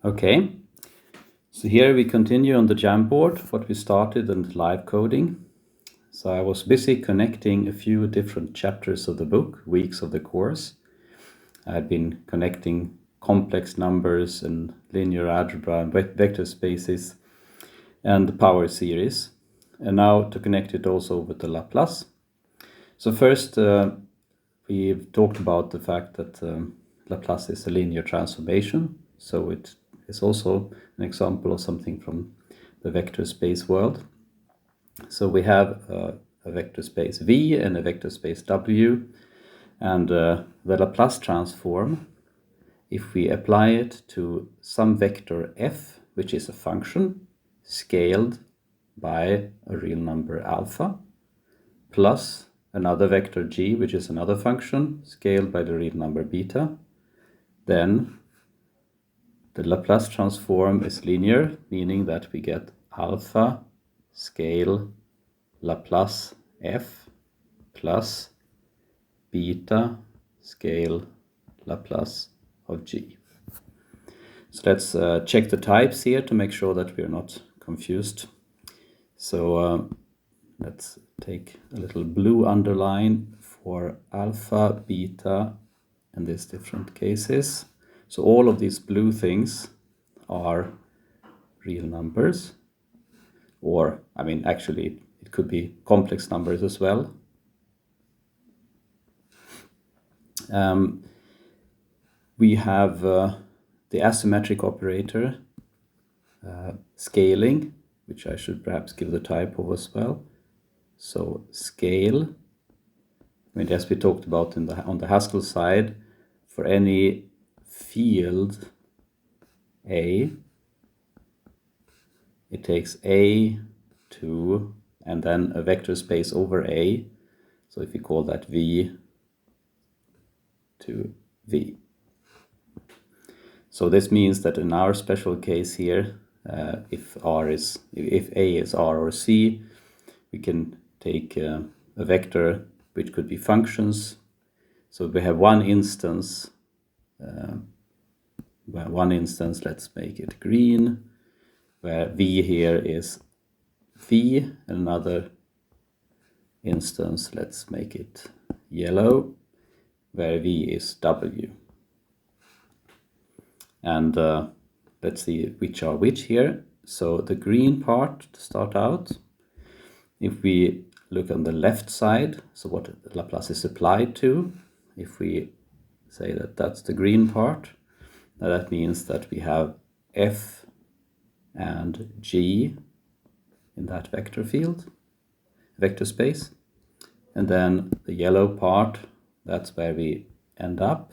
Okay, so here we continue on the Jamboard, what we started in live coding. So I was busy connecting a few different chapters of the book, weeks of the course. I had been connecting complex numbers and linear algebra and vector spaces and the power series. And now to connect it also with the Laplace. So first, we've talked about the fact that Laplace is a linear transformation. So it is also an example of something from the vector space world. So we have a vector space V and a vector space W. And the Laplace transform, if we apply it to some vector f, which is a function scaled by a real number alpha, plus another vector g, which is another function scaled by the real number beta, then the Laplace transform is linear, meaning that we get alpha scale Laplace f plus beta scale Laplace of g. So let's check the types here to make sure that we're not confused. So let's take a little blue underline for alpha, beta, and these different cases. So all of these blue things are real numbers, or I mean, actually, it could be complex numbers as well. We have the asymmetric operator scaling, which I should perhaps give the type of as well. So scale, I mean, as we talked about on the Haskell side, for any field A, it takes A to, and then a vector space over A. So if we call that V to V. So this means that in our special case here, if A is R or C, we can take a vector which could be functions. So we have one instance, let's make it green, where V here is V, and another instance, let's make it yellow, where V is W. And let's see which are which here. So the green part to start out, if we look on the left side, so what Laplace is applied to, if we say that that's the green part, now that means that we have f and g in that vector field, vector space. And then the yellow part, that's where we end up,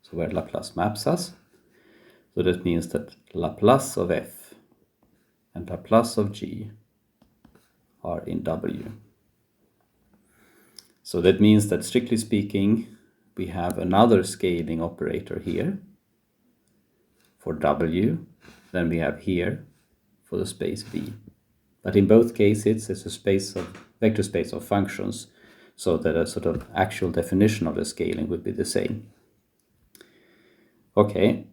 so where Laplace maps us. So that means that Laplace of f and Laplace of g are in W. So that means that, strictly speaking, we have another scaling operator here for W than we have here for the space V. But in both cases, it's a vector space of functions, so that a sort of actual definition of the scaling would be the same. Okay,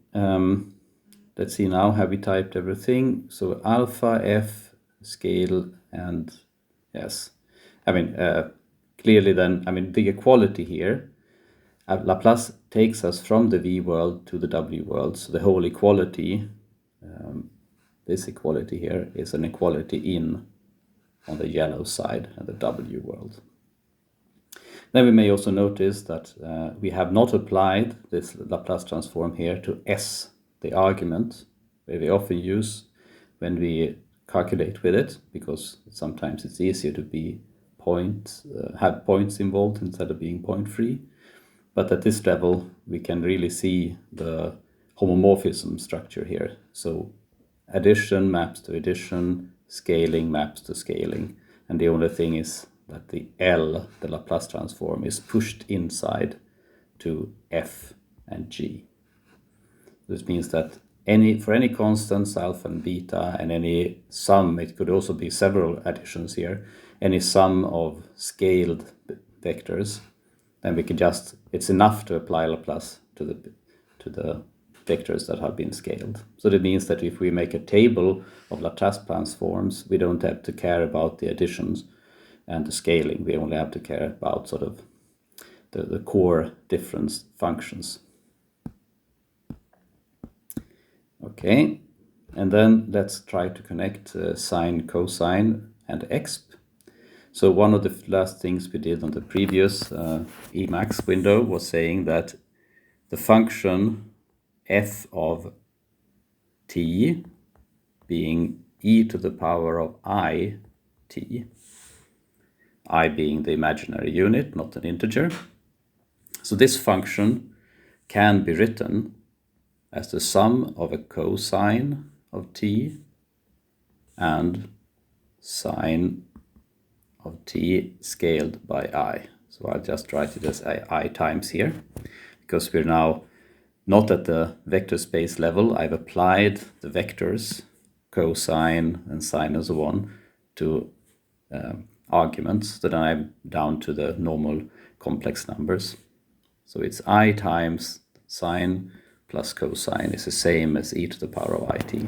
let's see now, have we typed everything? So alpha, f, scale, and yes. I mean, clearly then, I mean, the equality here, Laplace takes us from the V world to the W world. So the whole equality, this equality here, is an equality on the yellow side and the W world. Then we may also notice that we have not applied this Laplace transform here to S, the argument, where we often use when we calculate with it, because sometimes it's easier to be have points involved instead of being point-free. But at this level, we can really see the homomorphism structure here. So addition maps to addition, scaling maps to scaling, and the only thing is that the L, the Laplace transform, is pushed inside to f and g. This means that for any constants, alpha and beta, and any sum, it could also be several additions here, any sum of scaled vectors, then we can just, it's enough to apply Laplace to the vectors that have been scaled. So that means that if we make a table of Laplace transforms, we don't have to care about the additions and the scaling. We only have to care about sort of the core difference functions. Okay, and then let's try to connect sine, cosine, and exp. So one of the last things we did on the previous Emacs window was saying that the function f of t being e to the power of I t, I being the imaginary unit, not an integer. So this function can be written as the sum of a cosine of t and sine of t scaled by I. So I'll just write it as I times here, because we're now not at the vector space level. I've applied the vectors, cosine and sine and so on, to arguments, that I'm down to the normal complex numbers. So it's I times sine plus cosine is the same as e to the power of it.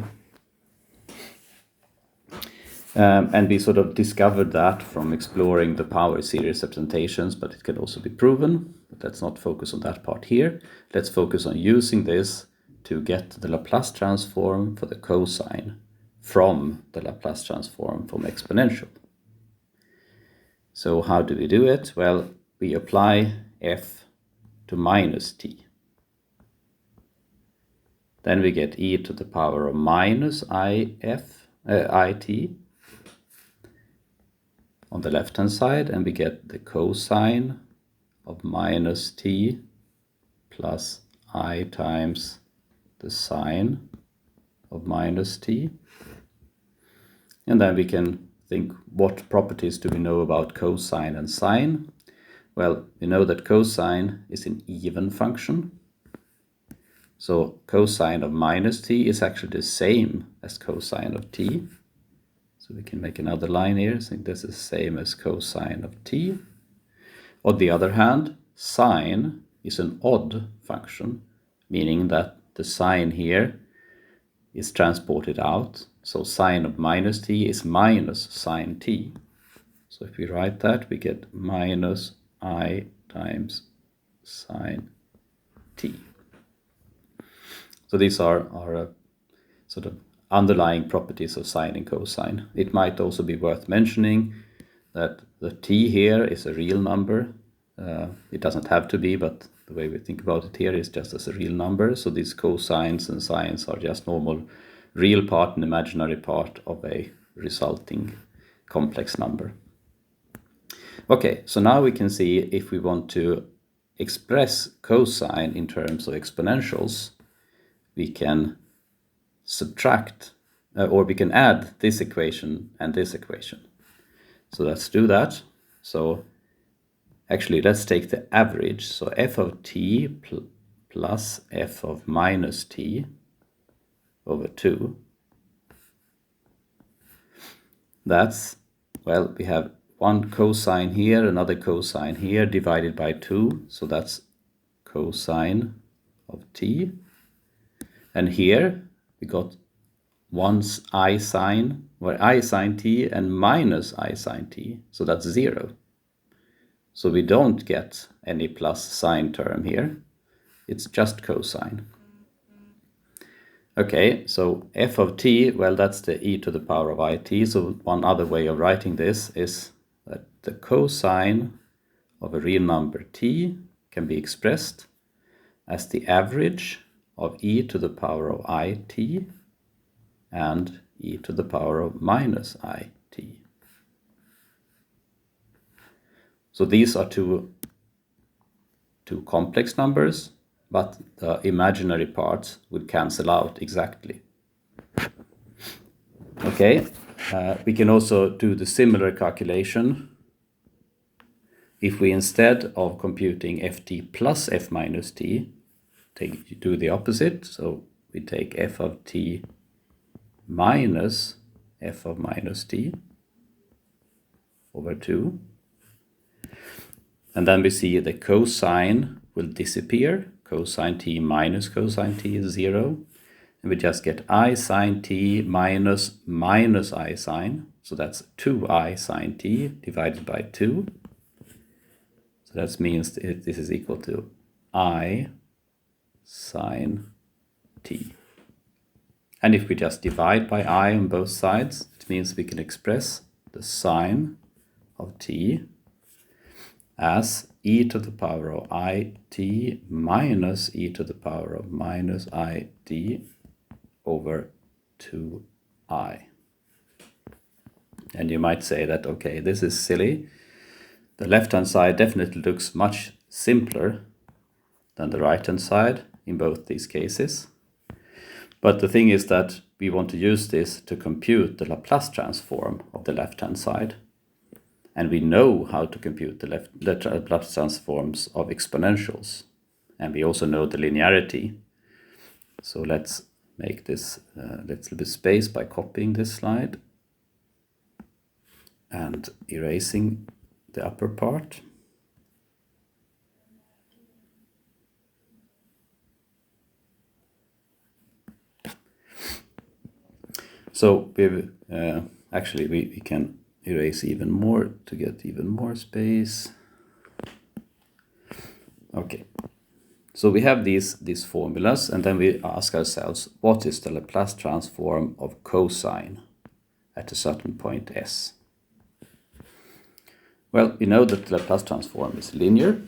And we sort of discovered that from exploring the power series representations, but it can also be proven. But let's not focus on that part here. Let's focus on using this to get the Laplace transform for the cosine from the Laplace transform from exponential. So how do we do it? Well, we apply f to minus t. Then we get e to the power of minus it on the left-hand side, and we get the cosine of minus t plus I times the sine of minus t. And then we can think, what properties do we know about cosine and sine? Well, we know that cosine is an even function. So cosine of minus t is actually the same as cosine of t. So we can make another line here, saying this is the same as cosine of t. On the other hand, sine is an odd function, meaning that the sine here is transported out. So sine of minus t is minus sine t. So if we write that, we get minus I times sine t. So these are sort of underlying properties of sine and cosine. It might also be worth mentioning that the t here is a real number. It doesn't have to be, but the way we think about it here is just as a real number. So these cosines and sines are just normal real part and imaginary part of a resulting complex number. Okay, so now we can see if we want to express cosine in terms of exponentials, we can subtract or we can add this equation and this equation. So let's do that. So actually let's take the average. So f of t plus f of minus t over 2. That's, well, we have one cosine here, another cosine here, divided by 2. So that's cosine of t. And here we got once I sine, where I sine t and minus I sine t. So that's 0. So we don't get any plus sine term here. It's just cosine. Okay, so f of t, well, that's the e to the power of it. So one other way of writing this is that the cosine of a real number t can be expressed as the average of e to the power of it and e to the power of minus it. So these are two complex numbers, but the imaginary parts would cancel out exactly. Okay, we can also do the similar calculation if we, instead of computing ft plus f minus t, do the opposite. So we take f of t minus f of minus t over 2. And then we see the cosine will disappear cosine t minus cosine t is 0. And we just get I sine t minus minus I sine. So that's 2I sine t divided by 2. So that means this is equal to I sine t. And if we just divide by I on both sides, it means we can express the sine of t as e to the power of it minus e to the power of minus it over 2I. And you might say that, okay, this is silly. The left-hand side definitely looks much simpler than the right-hand side in both these cases. But the thing is that we want to use this to compute the Laplace transform of the left-hand side. And we know how to compute the Laplace transforms of exponentials. And we also know the linearity. So let's make this, let's leave space by copying this slide and erasing the upper part. So actually we can erase even more to get even more space. Okay, so we have these formulas, and then we ask ourselves, what is the Laplace transform of cosine at a certain point s? Well, we know that the Laplace transform is linear.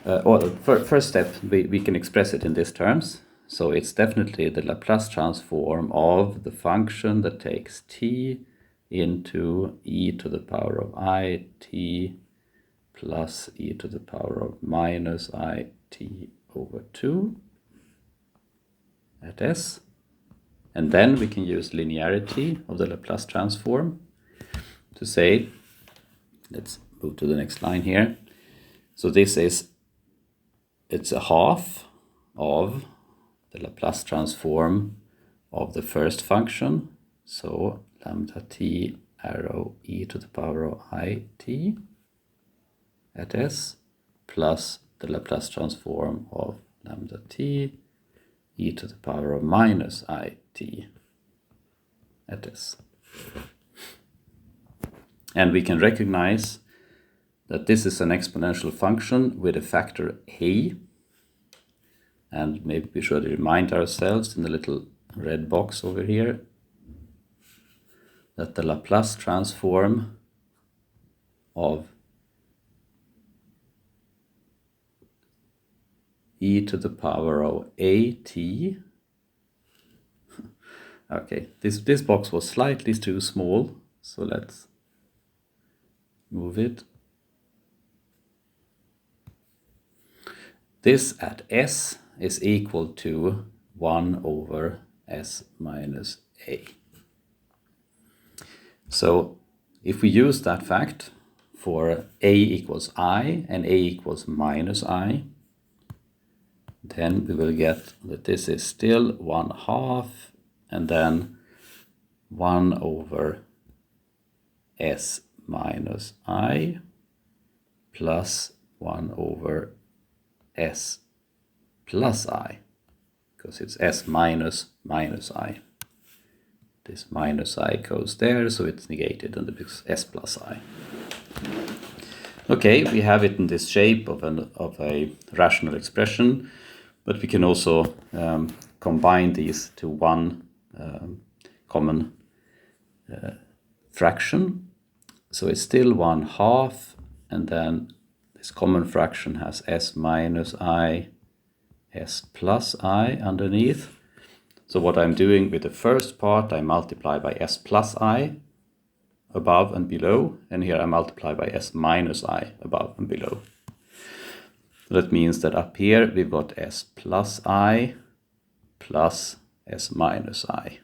First step, we can express it in these terms. So it's definitely the Laplace transform of the function that takes t into e to the power of it plus e to the power of minus it over 2 at s. And then we can use linearity of the Laplace transform to say, let's move to the next line here. So this is, it's a half of the Laplace transform of the first function. So lambda t arrow e to the power of it at s plus the Laplace transform of lambda t e to the power of minus it at s. And we can recognize that this is an exponential function with a factor a. And maybe we should remind ourselves in the little red box over here that the Laplace transform of e to the power of at. Okay, this box was slightly too small, so let's move it. This at s is equal to 1 over s minus a. So if we use that fact for a equals I and a equals minus I, then we will get that this is still 1/2 and then 1 over s minus I plus 1 over s plus I, because it's s minus minus I. This minus I goes there, so it's negated and it becomes s plus I. Okay, we have it in this shape of a rational expression, but we can also combine these to one common fraction. So it's still 1/2, and then this common fraction has s minus I, s plus I underneath. So what I'm doing with the first part, I multiply by s plus I above and below, and here I multiply by s minus I above and below. So that means that up here we've got s plus I plus s minus I.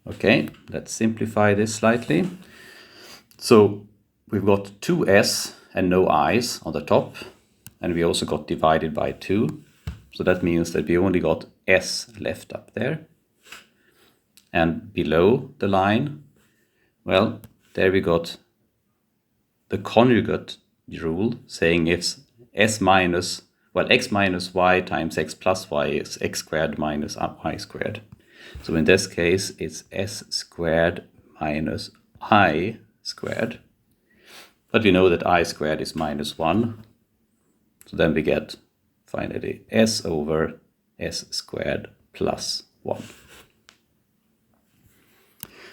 Okay, let's simplify this slightly. So we've got 2s and no i's on the top, and we also got divided by 2. So that means that we only got s left up there. And below the line, well, there we got the conjugate rule, saying if x minus y times x plus y is x squared minus y squared. So in this case, it's s squared minus I squared. But we know that I squared is minus 1. So then we get finally s over s squared plus 1.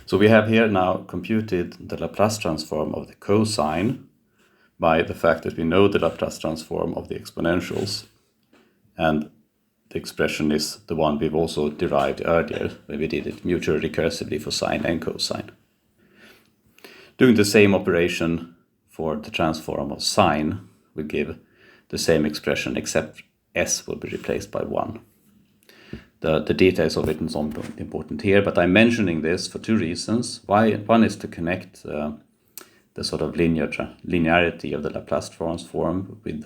So we have here now computed the Laplace transform of the cosine by the fact that we know the Laplace transform of the exponentials. And the expression is the one we've also derived earlier when we did it mutually recursively for sine and cosine. Doing the same operation for the transform of sine will give the same expression, except s will be replaced by 1. The details of it is not important here, but I'm mentioning this for two reasons. One is to connect the sort of linearity of the Laplace transform with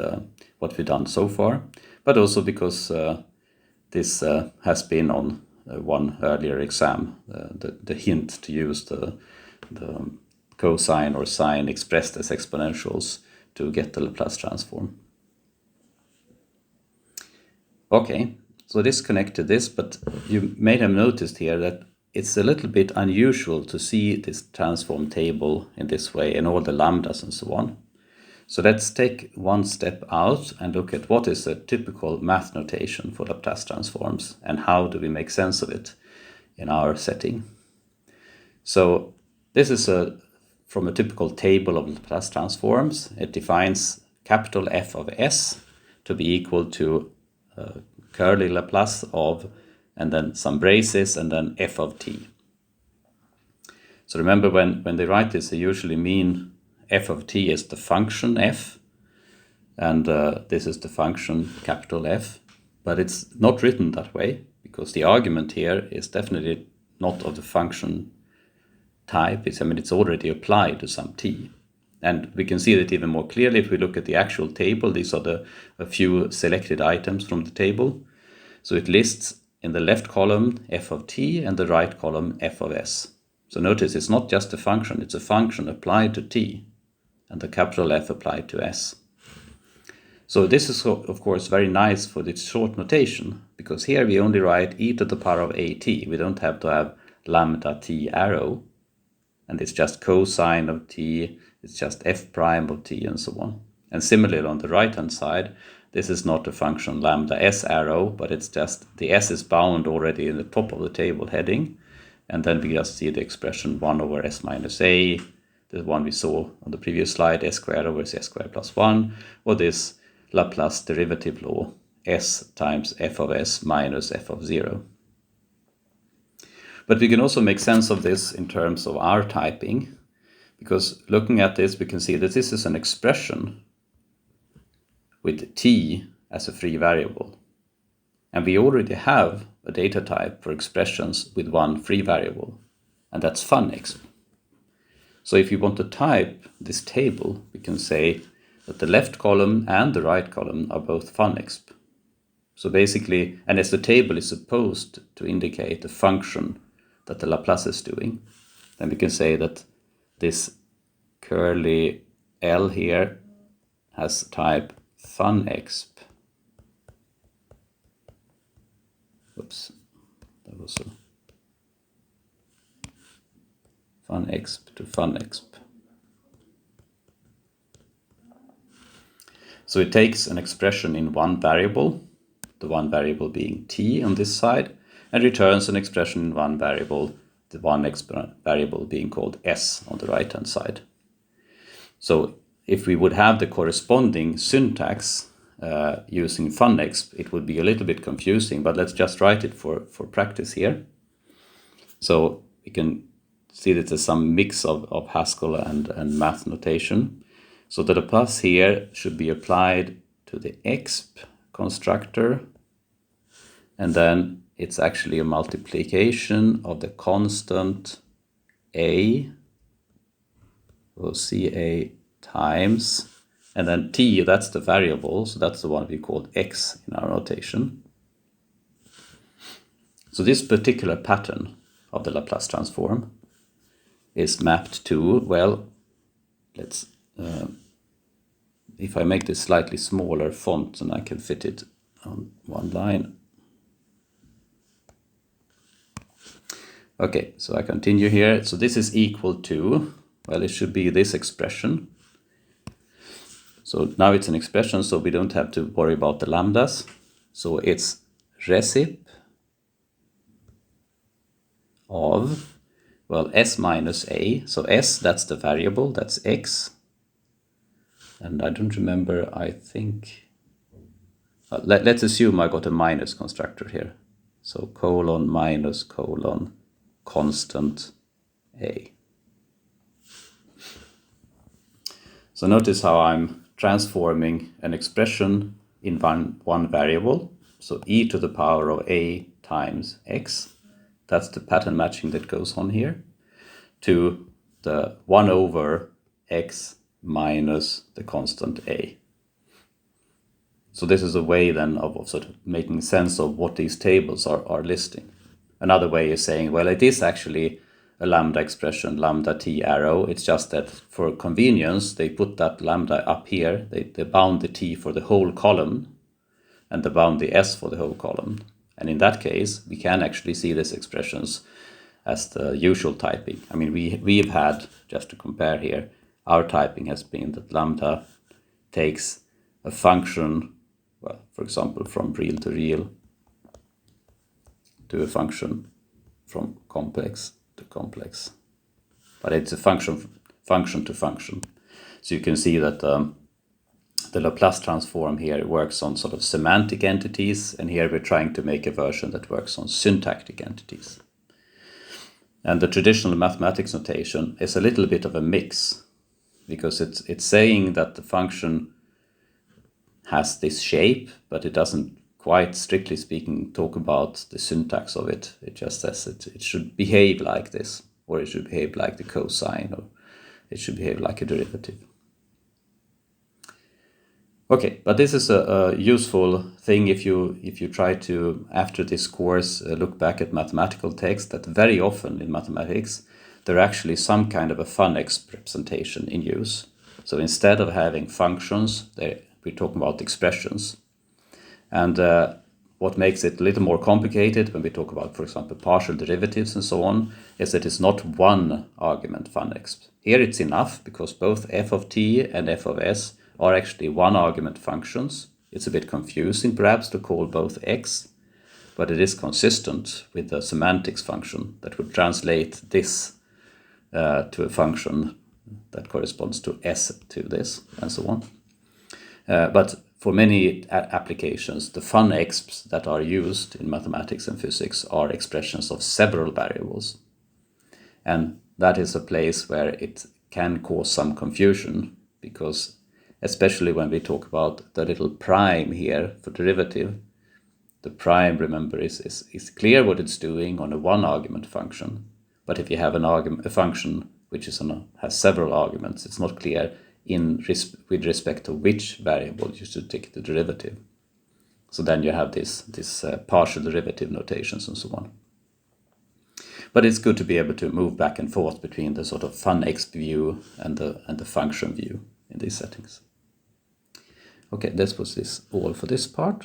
what we've done so far, but also because this has been on one earlier exam, the hint to use the cosine or sine expressed as exponentials to get the Laplace transform. Okay, so this connects to this, but you may have noticed here that it's a little bit unusual to see this transform table in this way and all the lambdas and so on. So let's take one step out and look at what is a typical math notation for Laplace transforms and how do we make sense of it in our setting. So this is from a typical table of Laplace transforms. It defines capital F of S to be equal to curly Laplace of, and then some braces, and then f of t. So remember, when they write this, they usually mean f of t is the function f, and this is the function capital F, but it's not written that way, because the argument here is definitely not of the function type. It's already applied to some t. And we can see that even more clearly if we look at the actual table. These are a few selected items from the table. So it lists in the left column f of t and the right column f of s. So notice it's not just a function, it's a function applied to t and the capital F applied to s. So this is of course very nice for this short notation, because here we only write e to the power of at. We don't have to have lambda t arrow, and it's just cosine of t, it's just f prime of t, and so on. And similarly on the right hand side, this is not a function lambda s arrow, but it's just the s is bound already in the top of the table heading, and then we just see the expression 1 over s minus a, the one we saw on the previous slide, s squared over s squared plus 1, or this Laplace derivative law, s times f of s minus f of 0. But we can also make sense of this in terms of our typing, because looking at this, we can see that this is an expression with t as a free variable. And we already have a data type for expressions with one free variable, and that's funexp. So if you want to type this table, we can say that the left column and the right column are both funexp. So basically, and as the table is supposed to indicate the function that the Laplace is doing, then we can say that this curly L here has type funexp. Oops, that was a funexp to funexp. So it takes an expression in one variable, the one variable being t on this side, and returns an expression in one variable, the one variable being called s on the right hand side. So if we would have the corresponding syntax using funexp, it would be a little bit confusing, but let's just write it for practice here. So we can see that there's some mix of Haskell and math notation. So the Laplace here should be applied to the exp constructor, and then it's actually a multiplication of the constant a, or ca times, and then t, that's the variable, so that's the one we called x in our notation. So this particular pattern of the Laplace transform is mapped to, well, let's if I make this slightly smaller font, then I can fit it on one line. Okay, so I continue here. So this is equal to, well, it should be this expression. So now it's an expression, so we don't have to worry about the lambdas. So it's recip of, well, s minus a. So s, that's the variable, that's x. And I don't remember, I think, let's assume I got a minus constructor here. So colon minus colon constant a. So notice how I'm transforming an expression in one variable. So e to the power of a times x, that's the pattern matching that goes on here, to the 1 over x minus the constant a. So this is a way then of sort of making sense of what these tables are listing. Another way is saying, well, it is actually a lambda expression, lambda t arrow. It's just that for convenience, they put that lambda up here. They bound the t for the whole column, and they bound the s for the whole column. And in that case, we can actually see these expressions as the usual typing. I mean, we've had, just to compare here, our typing has been that lambda takes a function, well, for example, from real to a function from complex to complex. But it's a function to function. So you can see that the Laplace transform here works on sort of semantic entities, and here we're trying to make a version that works on syntactic entities. And the traditional mathematics notation is a little bit of a mix, because it's saying that the function has this shape, but it doesn't quite strictly speaking talk about the syntax of it. It just says it should behave like this, or it should behave like the cosine, or it should behave like a derivative. Okay, but this is a useful thing if you try to, after this course, look back at mathematical text, that very often in mathematics there are actually some kind of a Funnex representation in use. So instead of having functions, we're talking about expressions. And what makes it a little more complicated when we talk about, for example, partial derivatives and so on, is that it's not one argument Funnex. Here it's enough, because both f of t and f of s are actually one argument functions. It's a bit confusing perhaps to call both x, but it is consistent with the semantics function that would translate this to a function that corresponds to s to this, and so on. But for many applications, the Funnex that are used in mathematics and physics are expressions of several variables. And that is a place where it can cause some confusion, because especially when we talk about the little prime here for derivative, the prime, remember, is clear what it's doing on a one argument function. But if you have a function which has several arguments, it's not clear with respect to which variable you should take the derivative. So then you have this partial derivative notations and so on. But it's good to be able to move back and forth between the sort of Funnex view and the function view in these settings. Okay, this was all for this part.